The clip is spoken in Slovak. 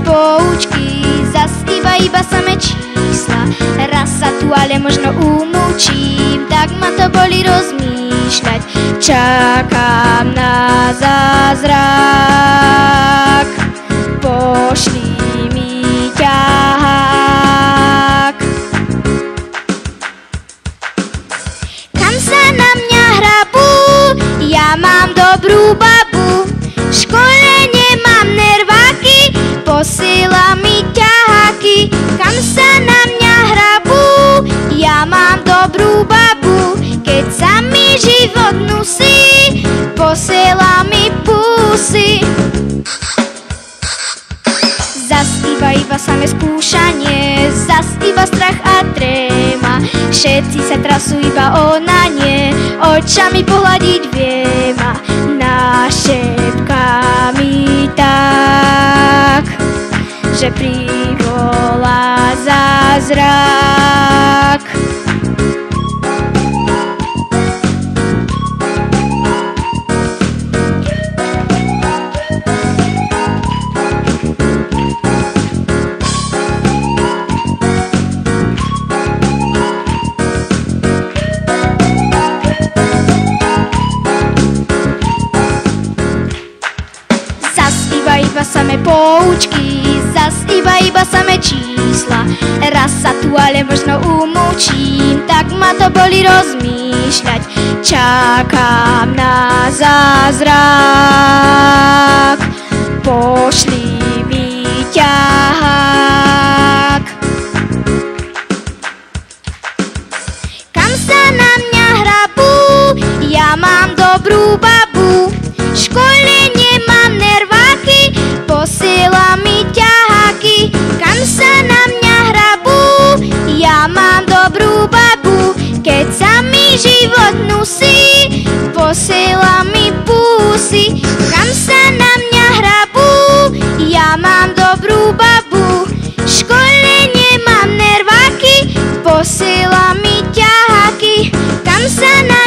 poučky, zas iba samé čísla. Raz sa tu ale možno umúčim, tak ma to boli rozmýšľať. Čakám na zázrak, pošli mi ťahák. Kam sa na mňa hrabú, ja mám dobrú babu. V škole nemám nerváky, posiela mi ťaháky. Kam sa na mňa hrabú, ja mám dobrú babu. Keď sa mi život nusí, posiela mi pusy. Zas iba samé skúšanie, zas iba strach a tréma. Všetci sa trasú, iba ona nie, očami pohľadiť viem a našepká mi tak, že privolá zázrak. Iba samé poučky, zas iba samé čísla. Raz sa tu ale možno umúčim, tak ma to boli rozmýšľať. Čakám na zázrak, pošli mi ťahák. Kam sa na mňa hrabú, ja mám dobrú babu. V škole nemám nerváky, posiela mi ťaháky. Kam sa na mňa hrabú, ja mám dobrú babu. Keď sa mi život nusí, posiela mi pusy. Kam sa na mňa hrabú, ja mám dobrú babu. V škole nemám nerváky, posiela mi ťaháky. Kam sa na